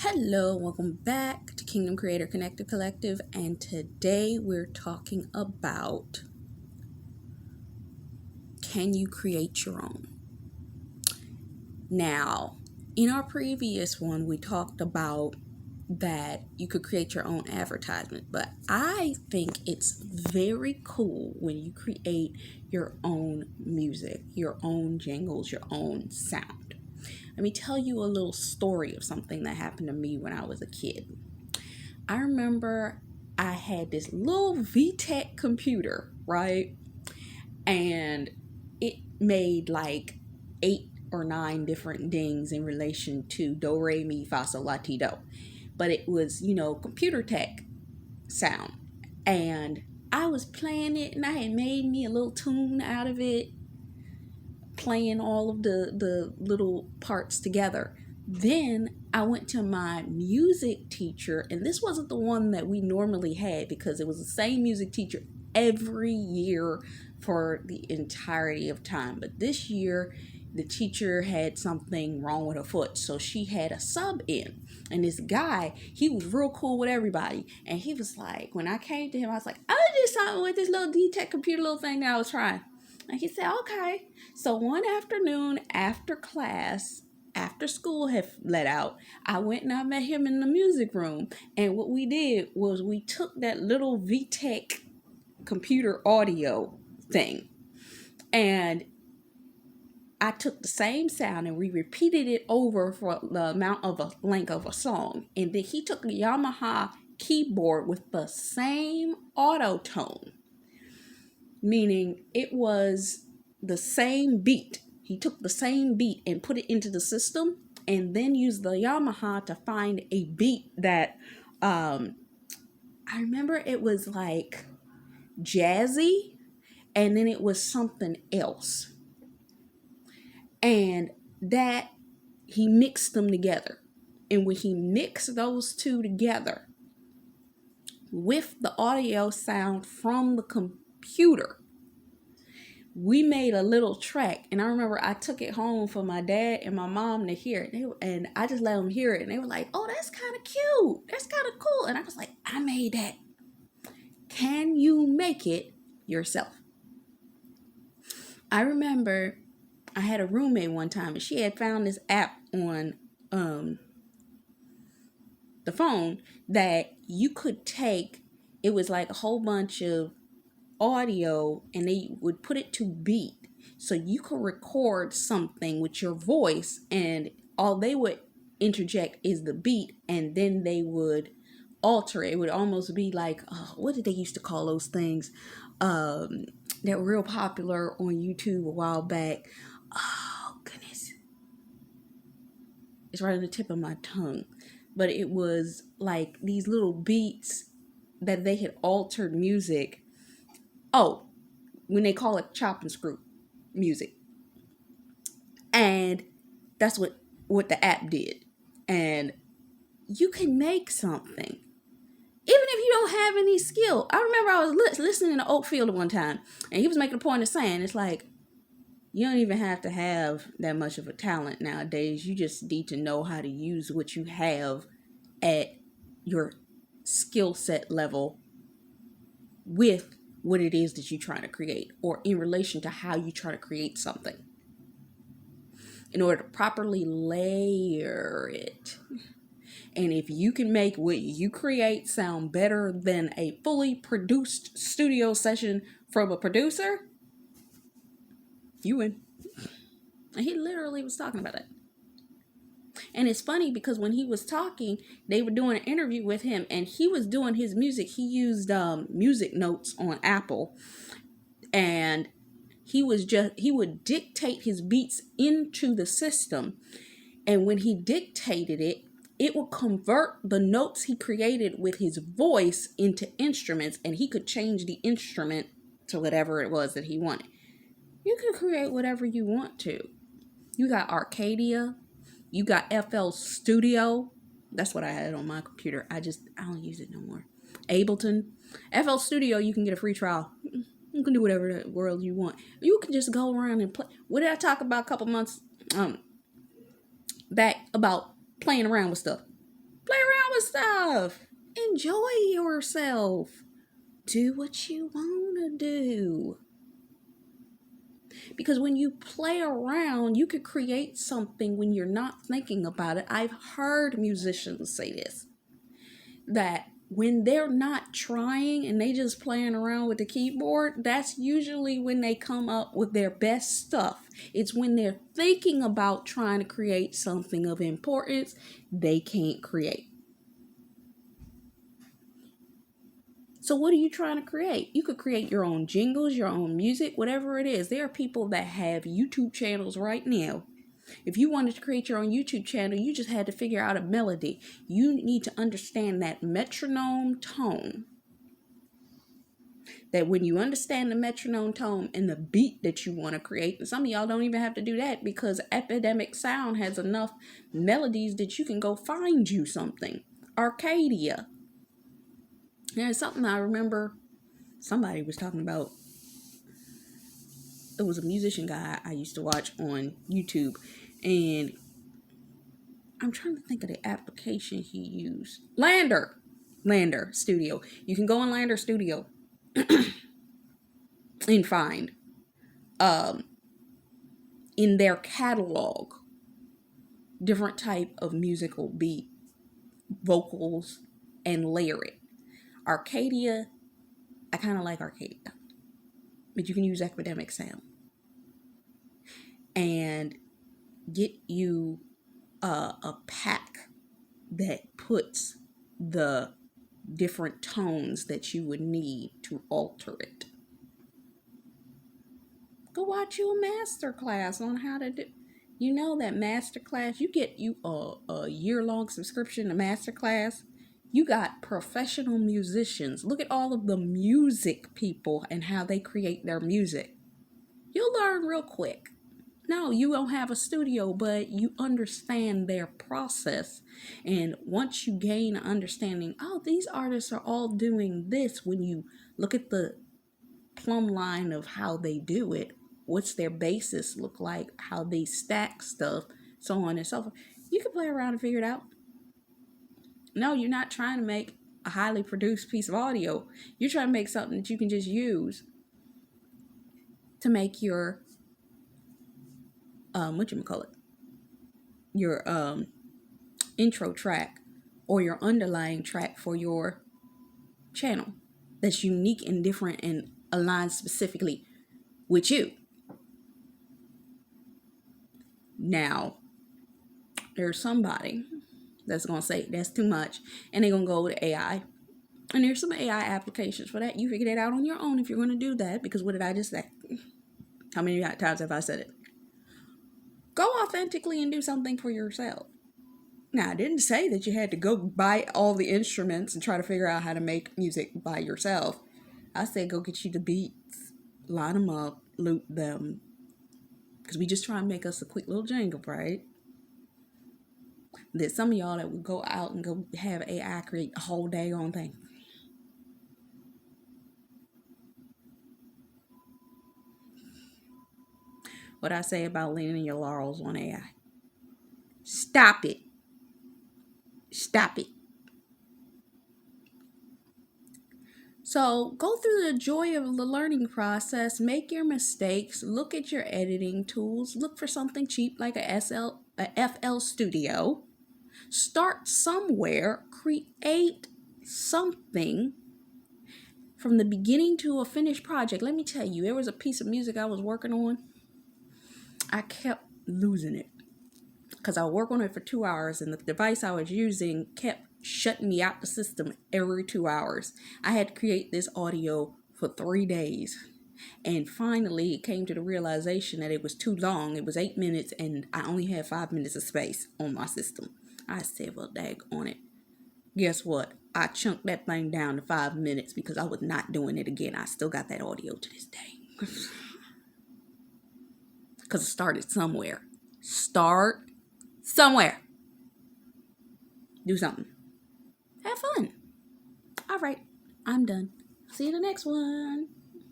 Hello, welcome back to Kingdom Creator Connective Collective, and today we're talking about can you create your own? Now, in our previous one, we talked about that you could create your own advertisement, but I think it's very cool when you create your own music, your own jingles, your own sound. Let me tell you a little story of something that happened to me when I was a kid. I remember I had this little VTech computer, right? And it made like 8 or 9 different dings in relation to do, re, mi, fa, sol, la, ti, do. But it was, computer tech sound. And I was playing it and I had made me a little tune out of it, playing all of the little parts together. Then I went to my music teacher, and this wasn't the one that we normally had because it was the same music teacher every year for the entirety of time. But this year, the teacher had something wrong with her foot, so she had a sub in. And this guy, he was real cool with everybody. And he was like, when I came to him, I was like, I did something with this little D-Tech computer little thing that I was trying. And he said, okay. So one afternoon after class, after school had let out, I went and I met him in the music room. And what we did was we took that little VTech computer audio thing and I took the same sound and we repeated it over for the amount of a length of a song. And then he took a Yamaha keyboard with the same auto tone, meaning it was the same beat. He took the same beat and put it into the system and then used the Yamaha to find a beat that I remember it was like jazzy and then it was something else. And that he mixed them together. And when he mixed those two together with the audio sound from the computer, we made a little track. And I remember I took it home for my dad and my mom to hear it. And I just let them hear it. And they were like, oh, that's kind of cute. That's kind of cool. And I was like, I made that. Can you make it yourself? I remember I had a roommate one time and she had found this app on the phone that you could take. It was like a whole bunch of audio and they would put it to beat, so you could record something with your voice and all they would interject is the beat, and then they would alter it. It would almost be like what did they used to call those things that were real popular on YouTube a while back? Oh goodness, it's right on the tip of my tongue. But it was like these little beats that they had altered music. Oh, when they call it chop and screw music. And that's what the app did. And you can make something. Even if you don't have any skill. I remember I was listening to Oakfield one time, and he was making a point of saying, it's like, you don't even have to have that much of a talent nowadays. You just need to know how to use what you have at your skill set level with what it is that you're trying to create, or in relation to how you try to create something, in order to properly layer it. And if you can make what you create sound better than a fully produced studio session from a producer, you win. And he literally was talking about it. And it's funny because when he was talking, they were doing an interview with him and he was doing his music. He used music notes on Apple, and he would dictate his beats into the system. And when he dictated it, it would convert the notes he created with his voice into instruments, and he could change the instrument to whatever it was that he wanted. You can create whatever you want to. You got Arcadia. You got FL Studio. That's what I had on my computer. I don't use it no more. Ableton. FL Studio, you can get a free trial. You can do whatever the world you want. You can just go around and play. What did I talk about a couple months back about playing around with stuff? of stuff. Enjoy yourself. Do what you want to do. Because when you play around, you could create something when you're not thinking about it. I've heard musicians say this, that when they're not trying and they just playing around with the keyboard, that's usually when they come up with their best stuff. It's when they're thinking about trying to create something of importance, they can't create. So what are you trying to create? You could create your own jingles, your own music, whatever it is. There are people that have YouTube channels right now. If you wanted to create your own YouTube channel, you just had to figure out a melody. You need to understand that metronome tone. That when you understand the metronome tone and the beat that you want to create, and some of y'all don't even have to do that because Epidemic Sound has enough melodies that you can go find you something. Arcadia. There's something I remember somebody was talking about. It was a musician guy I used to watch on YouTube, and I'm trying to think of the application he used. Lander Studio. You can go on Lander Studio and find in their catalog different type of musical beat, vocals, and layer it. Arcadia, I kind of like Arcadia, but you can use Epidemic Sound and get you a pack that puts the different tones that you would need to alter it. Go watch you a master class on how to do. You know that master class, you get you a year-long subscription to master class. You got professional musicians. Look at all of the music people and how they create their music. You'll learn real quick. No, you don't have a studio, but you understand their process. And once you gain an understanding, oh, these artists are all doing this. When you look at the plumb line of how they do it, what's their basis look like, how they stack stuff, so on and so forth. You can play around and figure it out. No, you're not trying to make a highly produced piece of audio. You're trying to make something that you can just use to make your your intro track or your underlying track for your channel that's unique and different and aligned specifically with you. Now, there's somebody that's going to say that's too much and they're going to go with AI. And there's some AI applications for that. You figure that out on your own if you're going to do that, because what did I just say? How many times have I said it? Go authentically and do something for yourself. Now, I didn't say that you had to go buy all the instruments and try to figure out how to make music by yourself. I said go get you the beats, line them up, loop them. Because we just try and make us a quick little jingle, right? There's some of y'all that would go out and go have AI create a whole daggone thing. What I say about leaning your laurels on AI. Stop it. Stop it. So go through the joy of the learning process, make your mistakes, look at your editing tools, look for something cheap like a FL Studio. Start somewhere, create something from the beginning to a finished project. Let me tell you, there was a piece of music I was working on. I kept losing it because I work on it for 2 hours and the device I was using kept shutting me out the system every 2 hours. I had to create this audio for 3 days. And finally, it came to the realization that it was too long. It was 8 minutes and I only had 5 minutes of space on my system. I said, well, dag on it. Guess what? I chunked that thing down to 5 minutes because I was not doing it again. I still got that audio to this day. Because it started somewhere. Start somewhere. Do something. Have fun. All right. I'm done. See you in the next one.